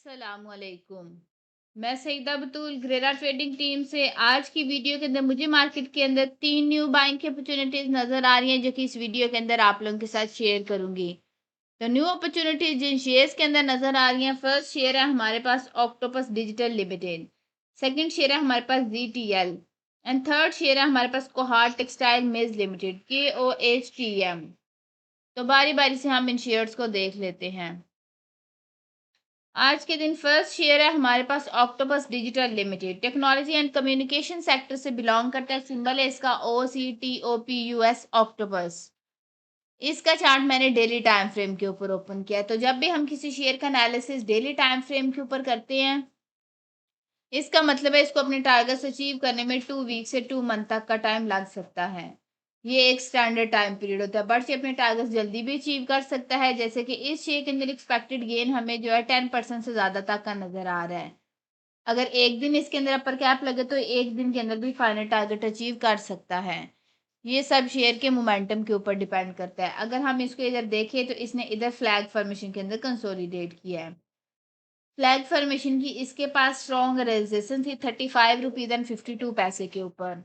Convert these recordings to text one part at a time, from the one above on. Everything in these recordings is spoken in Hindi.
अस्सलामुअलैकुम। मैं सईदा बतूल ग्रेरा ट्रेडिंग टीम से आज की वीडियो के अंदर मुझे मार्केट के अंदर 3 न्यू बाइंग की अपॉर्चुनिटीज नज़र आ रही हैं जो कि इस वीडियो के अंदर आप लोगों के साथ शेयर करूंगी। तो न्यू अपॉर्चुनिटीज जिन शेयर्स के अंदर नज़र आ रही हैं, फर्स्ट शेयर है हमारे पास Octopus digital limited, second share है हमारे पास ZTL एंड थर्ड शेयर है हमारे पास Kohat textile mills limited KOHTM। तो बारी बारी से हम इन शेयर्स को देख लेते हैं। आज के दिन फर्स्ट शेयर है हमारे पास Octopus digital limited, technology and communication sector से बिलोंग करता है। सिंबल है इसका OCTOPUS ऑक्टोपस। इसका चार्ट मैंने डेली टाइम फ्रेम के ऊपर ओपन किया है। तो जब भी हम किसी शेयर का एनालिसिस डेली टाइम फ्रेम के ऊपर करते हैं, इसका मतलब है इसको अपने टारगेट्स अचीव करने में 2 वीक से 2 मंथ तक का टाइम लग सकता है। ये एक स्टैंडर्ड टाइम पीरियड होता है, बट ये अपने टारगेट्स जल्दी भी अचीव कर सकता है। जैसे कि इस शेयर के अंदर एक्सपेक्टेड गेन हमें जो है 10% से ज़्यादा तक का नज़र आ रहा है। अगर एक दिन इसके अंदर अपर कैप लगे तो एक दिन के अंदर भी फाइनल टारगेट अचीव कर सकता है। ये सब शेयर के मोमेंटम के ऊपर डिपेंड करता है। अगर हम इसको इधर देखें तो इसने इधर फ्लैग फॉर्मेशन के अंदर कंसोलिडेट किया है। फ्लैग फॉर्मेशन की इसके पास स्ट्रॉन्ग रेजिस्टेंस थी 35 रुपीज़ एंड 52 पैसे के ऊपर,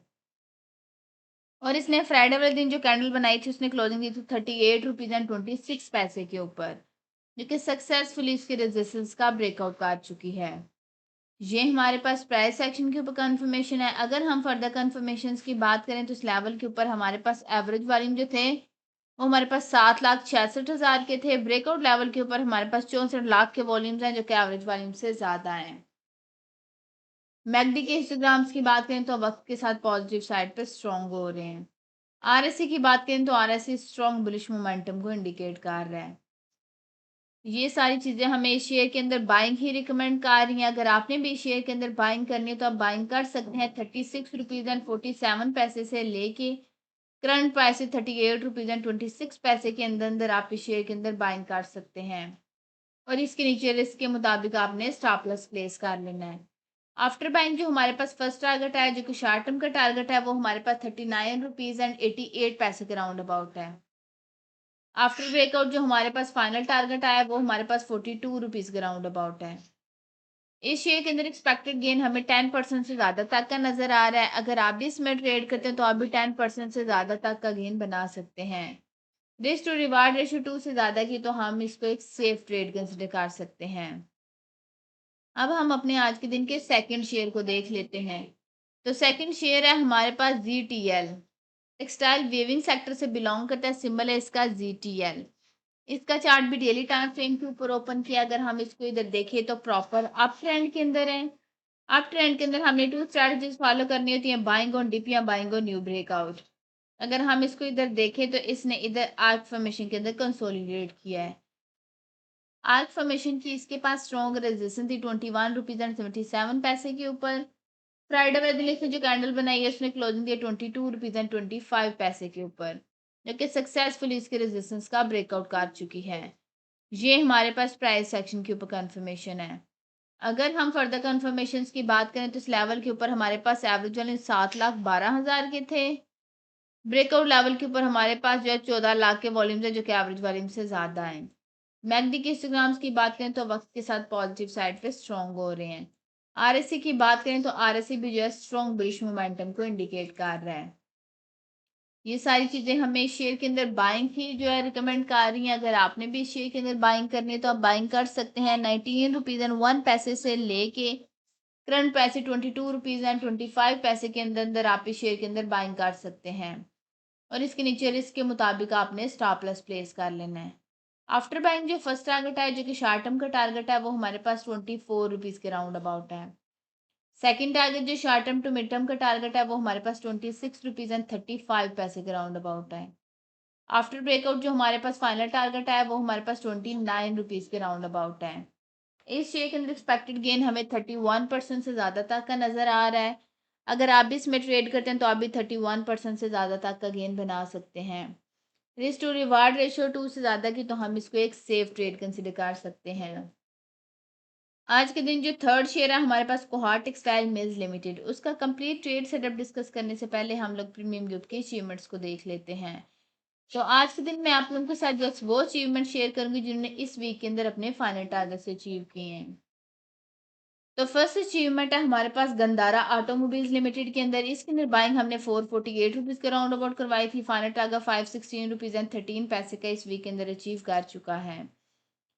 और इसने फ्राइडे वाले दिन जो कैंडल बनाई थी उसने क्लोजिंग दी थी 38 रुपीज़ एंड 26 पैसे के ऊपर, जो कि सक्सेसफुली इसके रेजिस्टेंस का ब्रेकआउट कर चुकी है। ये हमारे पास प्राइस एक्शन के ऊपर कंफर्मेशन है। अगर हम फर्दर कंफर्मेशन की बात करें तो इस लेवल के ऊपर हमारे पास एवरेज वॉल्यूम जो थे वो हमारे पास 7,66,000 के थे। ब्रेकआउट लेवल के ऊपर हमारे पास 64 लाख के वॉल्यूम्स हैं जो कि एवरेज वॉल्यूम से ज़्यादा हैं। मैकडी के हिस्टोग्राम्स की बात करें तो वक्त के साथ पॉजिटिव साइड पर स्ट्रॉन्ग हो रहे हैं। आरएससी की बात करें तो आरएससी स्ट्रॉन्ग बुलिश मोमेंटम को इंडिकेट कर रहा है। ये सारी चीज़ें हमें इस शेयर के अंदर बाइंग ही रिकमेंड कर रही हैं। अगर आपने भी शेयर के अंदर बाइंग करनी है तो आप बाइंग कर सकते हैं 36 रुपीज़ एंड 47 पैसे से लेके करंट प्राइस है 38 रुपीज़ एंड 26 पैसे के अंदर अंदर आप इस शेयर के अंदर बाइंग कर सकते हैं। और इसके नीचे रिस्क के मुताबिक आपने स्टॉप लॉस प्लेस कर लेना है। आफ्टर बाइंग जो हमारे पास फर्स्ट टारगेट है, जो कि शॉर्ट टर्म का टारगेट है, वो हमारे पास 39 रुपीज़ एंड 88 पैसे के राउंड अबाउट है। आफ्टर ब्रेकआउट जो हमारे पास फाइनल टारगेट आया वो हमारे पास 42 रुपीज़ के राउंड अबाउट है। इस शेयर के अंदर एक्सपेक्टेड गेन हमें 10% से ज़्यादा तक का नज़र आ रहा है। अगर आप भी इसमें ट्रेड करते हैं तो आप भी 10% से ज़्यादा तक का गेन बना सकते हैं। रिस्क टू रिवार्ड रेशियो 2 से ज़्यादा की तो हम इसको एक सेफ ट्रेड कंसिडर कर सकते हैं। अब हम अपने आज के दिन के सेकंड शेयर को देख लेते हैं। तो सेकंड शेयर है हमारे पास ZTL, टेक्सटाइल वीविंग सेक्टर से बिलोंग करता है। सिंबल है इसका ZTL। इसका चार्ट भी डेली टाइम फ्रेम के ऊपर ओपन किया। अगर हम इसको इधर देखें तो प्रॉपर अप ट्रेंड के अंदर है। अप ट्रेंड के अंदर हमने 2 स्ट्रैटेजीज फॉलो करनी होती है, बाइंग ऑन डिप या बाइंग ऑन न्यू ब्रेकआउट। अगर हम इसको इधर देखें तो इसने इधर आर्क फॉर्मेशन के अंदर कंसोलिडेट किया है। आर्क फॉर्मेशन की इसके पास स्ट्रॉन्ग रेजिस्टेंस थी 21 रुपीज़ एंड 77 पैसे के ऊपर। फ्राइडे वाले दिन इसने जो कैंडल बनाई है उसने क्लोजिंग दिया 22 रुपीज़ एंड 25 पैसे के ऊपर, जो कि सक्सेसफुली इसके रेजिस्टेंस का ब्रेकआउट कर चुकी है। ये हमारे पास प्राइस सेक्शन के ऊपर कंफर्मेशन है। अगर हम फर्दर कंफर्मेशन की बात करें तो इस लेवल के ऊपर हमारे पास एवरेज वाले 7,12,000 के थे। ब्रेकआउट लेवल के ऊपर हमारे पास जो है 14 लाख के वॉल्यूम्स है जो कि एवरेज वॉल्यूम से ज़्यादा है। मैकडी के हिस्टोग्राम्स की बात करें तो वक्त के साथ पॉजिटिव साइड पे स्ट्रॉन्ग हो रहे हैं। आरएससी की बात करें तो आरएससी भी जो है स्ट्रॉन्ग बुलिश मोमेंटम को इंडिकेट कर रहा है। ये सारी चीज़ें हमें इस शेयर के अंदर बाइंग ही जो है रिकमेंड कर रही हैं। अगर आपने भी इस शेयर के अंदर बाइंग करनी है तो आप बाइंग कर सकते हैं 19 रुपीज़ एंड 1 पैसे से लेके करंट पैसे 22 रुपीज़ एंड 25 पैसे के अंदर अंदर आप इस शेयर के अंदर बाइंग कर सकते हैं। और इसके नीचे रिस्क के मुताबिक आपने स्टॉप लॉस प्लेस कर लेना है। आफ्टर बाइंग जो फर्स्ट टारगेट है, जो कि शॉर्ट टर्म का टारगेट है, वो हमारे पास 24 रुपीज़ के राउंड अबाउट है। सेकंड टारगेट जो short term to mid term का टारगेट है वो हमारे पास 26 रुपीज़ एंड 35 पैसे के राउंड अबाउट है। आफ्टर ब्रेकआउट जो हमारे पास फाइनल टारगेट है वो हमारे पास 29 रुपीज़ के राउंड अबाउट है। इस शेयर के अंदर एक्सपेक्टेड गेन हमें 31% से ज़्यादा तक का नज़र आ रहा है। अगर आप भी इसमें ट्रेड करते हैं तो आप भी 31% से ज़्यादा तक का गेन बना सकते हैं। रिस्क टू रिवार्ड रेशियो 2 से ज़्यादा की तो हम इसको एक सेफ ट्रेड कंसिडर कर सकते हैं। आज के दिन जो थर्ड शेयर है हमारे पास कोहाट टेक्सटाइल मिल्स लिमिटेड, उसका कंप्लीट ट्रेड सेटअप डिस्कस करने से पहले हम लोग प्रीमियम गिफ्ट के अचीवमेंट्स को देख लेते हैं। तो आज के दिन मैं आप लोगों के साथ बस वो अचीवमेंट शेयर करूंगी जिन्होंने इस वीक के अंदर अपने फाइनल टारगेट से अचीव किए हैं। तो फर्स्ट अचीवमेंट है हमारे पास गंदारा ऑटोमोबाइल्स लिमिटेड के अंदर। इसके अंदर बाइंग हमने 448 रुपीज़ के राउंड अबाउट करवाई थी। फाइनल टारगेट 516 रुपीज़ एंड 13 पैसे का इस वीक के अंदर अचीव कर चुका है।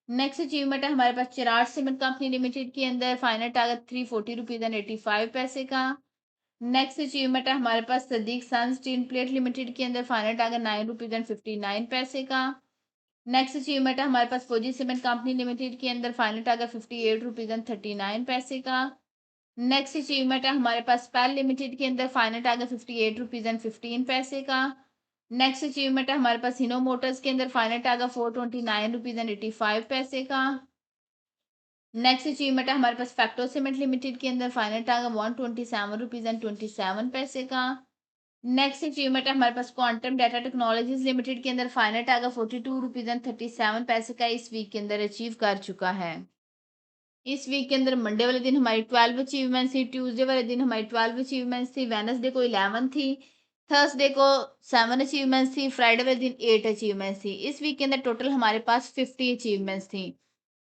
नेक्स्ट अचीवमेंट है हमारे पास चिराग सीमेंट कंपनी लिमिटेड के अंदर। फाइनल टारगेट 340 रुपीज़ एंड 85 पैसे का। नेक्स्ट अचीवमेंट है हमारे पास सदीक सन स्टील प्लेट लिमिटेड के अंदर। फाइनल टारगेट 9 रुपीज़ एंड 59 पैसे का। नेक्स्ट अचीवमेंट है हमारे पास फौजी सीमेंट कंपनी लिमिटेड के अंदर। फाइनल टारगेट 58 रुपीज़ एंड 39 पैसे का। नेक्स्ट अचीवमेंट है हमारे पास स्पेल लिमिटेड के अंदर। फाइनल टारगेट 58 रुपीज़ एंड 15 पैसे का। नेक्स्ट अचीवमेंट है हमारे पास हिनो मोटर्स के अंदर। फाइनल टारगेट 429 रुपीज़ एंड 85 पैसे का। नेक्स्ट अचीवमेंट है हमारे पास फैक्टो सीमेंट लिमिटेड के अंदर। फाइनल टारगेट 127 रुपीज़ एंड 27 पैसे का। नेक्स्ट अचीवमेंट है हमारे पास क्वांटम डाटा टेक्नोलॉजीज लिमिटेड के अंदर। फाइनल टारगेट 42 रुपीज़ एंड 37 पैसे का इस वीक के अंदर अचीव कर चुका है। इस वीक के अंदर मंडे वाले दिन हमारी 12 अचीवमेंट्स थी, ट्यूसडे वाले दिन हमारी 12 अचीवमेंट्स थी, वेडनेसडे को 11 थी, थर्सडे को 7 अचीवमेंट्स थी, फ्राइडे वाले दिन 8 अचीवमेंट्स थी। इस वीक के अंदर टोटल हमारे पास 50 अचीवमेंट्स थी,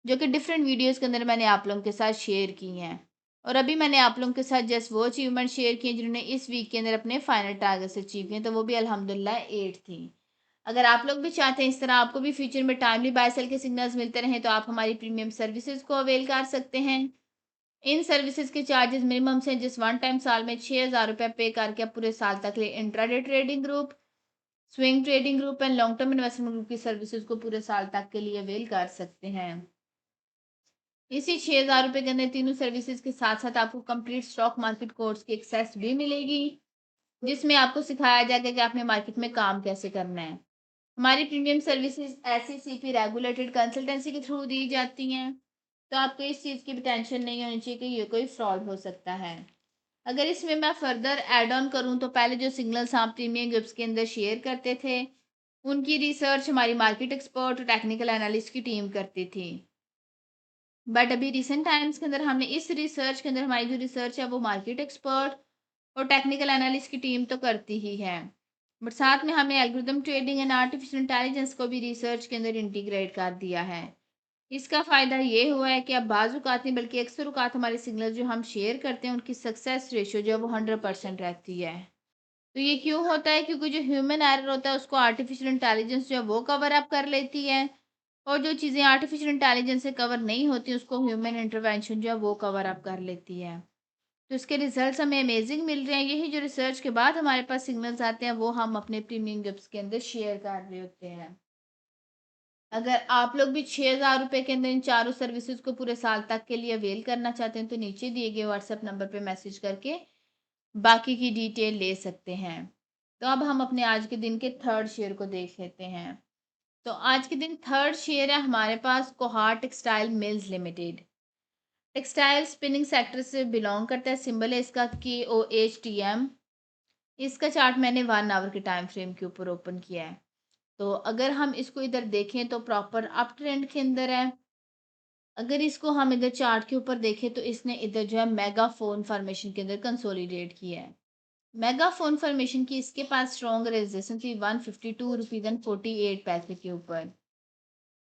जो कि डिफरेंट वीडियोस के अंदर मैंने आप लोगों के साथ शेयर की हैं। और अभी मैंने आप लोगों के साथ जस्ट वो अचीवमेंट शेयर किए जिन्होंने इस वीक के अंदर अपने फाइनल टारगेट्स अचीव किए, तो वो भी अल्हम्दुलिल्लाह 8 थी। अगर आप लोग भी चाहते हैं इस तरह आपको भी फ्यूचर में टाइमली बाय सेल के सिग्नल्स मिलते रहें, तो आप हमारी प्रीमियम सर्विसेज को अवेल कर सकते हैं। इन सर्विसेज के चार्जेस मिनिमम से जिस वन टाइम साल में 6,000 रुपये पे करके आप पूरे साल तक लिए intraday trading group, swing trading group and long term investment group की सर्विसेज को पूरे साल तक के लिए अवेल कर सकते हैं। इसी 6,000 रुपये के अंदर तीनों सर्विसेज के साथ साथ आपको कंप्लीट स्टॉक मार्केट कोर्स की एक्सेस भी मिलेगी, जिसमें आपको सिखाया जाएगा कि आपने मार्केट में काम कैसे करना है। हमारी premium services SECP regulated consultancy के थ्रू दी जाती हैं, तो आपको इस चीज़ की भी टेंशन नहीं होनी चाहिए कि ये कोई फ्रॉड हो सकता है। अगर इसमें मैं फर्दर ऐड ऑन करूं, तो पहले जो सिग्नल्स आप प्रीमियम ग्रुप्स के अंदर शेयर करते थे, उनकी रिसर्च हमारी मार्केट एक्सपर्ट और टेक्निकल एनालिस्ट की टीम करती थी। बट अभी रिसेंट टाइम्स के अंदर हमने इस रिसर्च के अंदर हमारी जो रिसर्च है वो मार्केट एक्सपर्ट और टेक्निकल एनालिस्ट की टीम तो करती ही है, बट साथ में हमने algorithm trading and artificial intelligence को भी रिसर्च के अंदर इंटीग्रेट कर दिया है। इसका फ़ायदा ये हुआ है कि अब बाज़ औक़ात नहीं बल्कि अक्सर औक़ात हमारे सिग्नल जो हम शेयर करते हैं उनकी सक्सेस रेशियो जो है वो 100% रहती है। तो ये क्यों होता है? क्योंकि जो ह्यूमन एरर होता है उसको आर्टिफिशियल इंटेलिजेंस जो है वो कवर अप कर लेती है, और जो चीज़ें आर्टिफिशियल इंटेलिजेंस से कवर नहीं होती उसको ह्यूमन इंटरवेंशन जो है वो कवर अप कर लेती है। तो इसके रिजल्ट्स हमें अमेजिंग मिल रहे हैं। यही जो रिसर्च के बाद हमारे पास सिग्नल्स आते हैं वो हम अपने प्रीमियम ग्रुप्स के अंदर शेयर कर रहे होते हैं। अगर आप लोग भी 6,000 रुपये के अंदर इन चारों सर्विसेज को पूरे साल तक के लिए अवेल करना चाहते हैं, तो नीचे दिए गए व्हाट्सएप नंबर पे मैसेज करके बाकी की डिटेल ले सकते हैं। तो अब हम अपने आज के दिन के थर्ड शेयर को देख लेते हैं। तो आज के दिन थर्ड शेयर है हमारे पास Kohat textile mills limited. Textile spinning sector से बिलोंग करता है। सिंबल है इसका KOHTM। इसका चार्ट मैंने 1 आवर के टाइम फ्रेम के ऊपर ओपन किया है। तो अगर हम इसको इधर देखें तो प्रॉपर अप ट्रेंड के अंदर है। अगर इसको हम इधर चार्ट के ऊपर देखें तो इसने इधर जो है मेगा फोन फॉर्मेशन के अंदर कंसोलिडेट किया है। मेगा फोन फॉर्मेशन की इसके पास स्ट्रॉन्ग रेजिस्टेंस थी 152 रुपीज़ एंड 48 पैसे के ऊपर।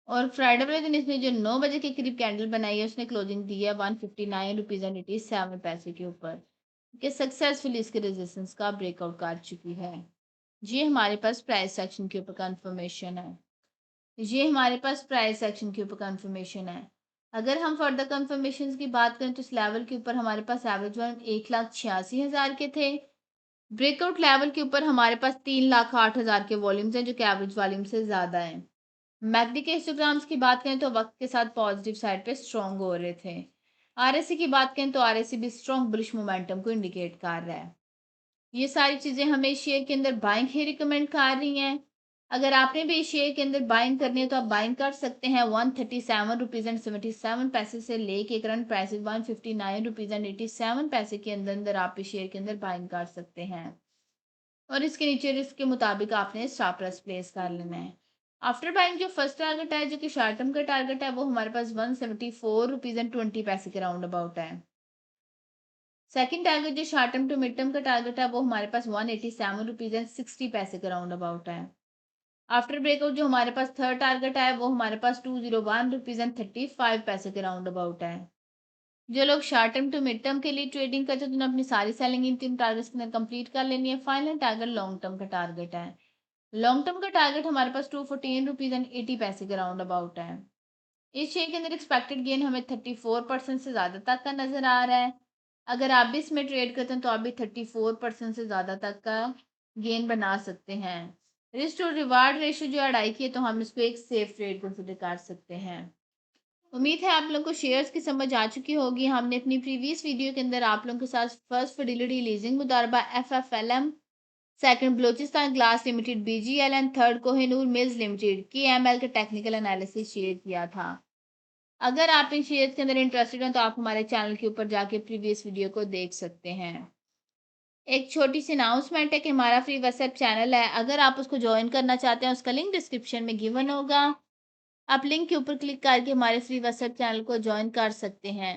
और फ्राइडे वाले दिन इसने जो 9 बजे के करीब कैंडल बनाई है उसने क्लोजिंग दी है 159 रुपीज़ एंड 87 के ऊपर, कि सक्सेसफुली इसके रेजिस्टेंस का ब्रेकआउट कर चुकी है। ये हमारे पास प्राइस सेक्शन के ऊपर कंफर्मेशन है। ये हमारे पास प्राइस सेक्शन के ऊपर कंफर्मेशन है। अगर हम फर्दर कंफर्मेशन की बात करें तो इस लेवल के ऊपर हमारे पास एवरेज वैल्यू 1,86,000 के थे। ब्रेकआउट लेवल के ऊपर हमारे पास 3,08,000 के वॉल्यूम्स हैं, जो कि एवरेज वॉल्यूम से ज़्यादा हैं। मैकडी के हिस्टोग्राम्स की बात करें तो वक्त के साथ पॉजिटिव साइड पे स्ट्रॉन्ग हो रहे थे। RSI की बात करें तो RSI भी स्ट्रॉन्ग बुलिश मोमेंटम को इंडिकेट कर रहा है। ये सारी चीज़ें हमें शेयर के अंदर बाइंग ही रिकमेंड कर रही हैं। अगर आपने भी शेयर के अंदर बाइंग करनी है तो आप बाइंग कर सकते हैं 137 रुपीज़ एंड 77 पैसे से लेके करंट प्राइस 159 रुपीज़ एंड 87 पैसे के अंदर अंदर आप इस शेयर के अंदर बाइंग कर सकते हैं। और इसके नीचे रिस्क के मुताबिक आपने स्टॉप लॉस प्लेस कर लेना है। आफ्टर बाइंग जो फर्स्ट टारगेट है, जो कि शॉर्ट टर्म का टारगेट है, वो हमारे पास 174 रुपीज़ एंड 20 पैसे के राउंड अबाउट है। सेकंड टारगेट जो short term to mid term का टारगेट है वो हमारे पास 187 रुपीज़ एंड 60 पैसे का राउंड अबाउट है। आफ्टर ब्रेकआउट जो हमारे पास थर्ड टारगेट है वो हमारे पास 201 रुपीज़ एंड 35 पैसे के राउंड अबाउट है। जो लोग short term to mid term के लिए ट्रेडिंग करते हैं तो उन्हें अपनी सारी सेलिंग इन 3 टारगेट्स के अंदर कंप्लीट कर लेनी है। फाइनल टारगेट लॉन्ग टर्म का टारगेट है। लॉन्ग टर्म का टारगेट हमारे पास 214 रुपीज़ एंड 80 पैसे के राउंड अबाउट है। इस शेयर के अंदर एक्सपेक्टेड गेन हमें 34% से ज़्यादा तक का नज़र आ रहा है। अगर आप भी इसमें ट्रेड करते हैं तो आप भी 34% से ज़्यादा तक का गेन बना सकते हैं। रिस्क टू रिवार्ड रेशियो जो 2.5 की है तो हम इसको एक सेफ ट्रेड कंसिडर कर सकते हैं। उम्मीद है आप लोगों को शेयर्स की समझ आ चुकी होगी। हमने अपनी प्रीवियस वीडियो के अंदर आप लोगों के साथ first fidelity leasing Modaraba FFLM, second Balochistan glass limited BGL and third Kohinoor mills limited KML का टेक्निकल एनालिसिस शेयर किया था। अगर आप इन शेयर्स के अंदर इंटरेस्टेड हैं तो आप हमारे चैनल के ऊपर जाके प्रीवियस वीडियो को देख सकते हैं। एक छोटी सी अनाउंसमेंट है कि हमारा फ्री व्हाट्सएप चैनल है। अगर आप उसको ज्वाइन करना चाहते हैं उसका लिंक डिस्क्रिप्शन में गिवन होगा। आप लिंक के ऊपर क्लिक करके हमारे फ्री व्हाट्सएप चैनल को ज्वाइन कर सकते हैं।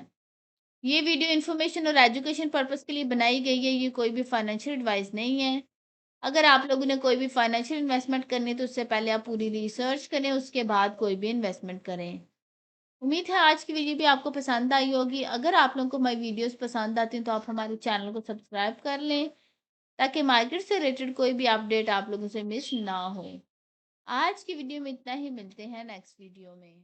ये वीडियो इन्फॉर्मेशन और एजुकेशन पर्पस के लिए बनाई गई है। ये कोई भी फाइनेंशियल एडवाइस नहीं है। अगर आप लोगों ने कोई भी फाइनेंशियल इन्वेस्टमेंट करनी है तो उससे पहले आप पूरी रिसर्च करें, उसके बाद कोई भी इन्वेस्टमेंट करें। उम्मीद है आज की वीडियो भी आपको पसंद आई होगी। अगर आप लोगों को हमारी वीडियोस पसंद आती हैं तो आप हमारे चैनल को सब्सक्राइब कर लें ताकि मार्केट से रिलेटेड कोई भी अपडेट आप लोगों से मिस ना हो। आज की वीडियो में इतना ही, मिलते हैं नेक्स्ट वीडियो में।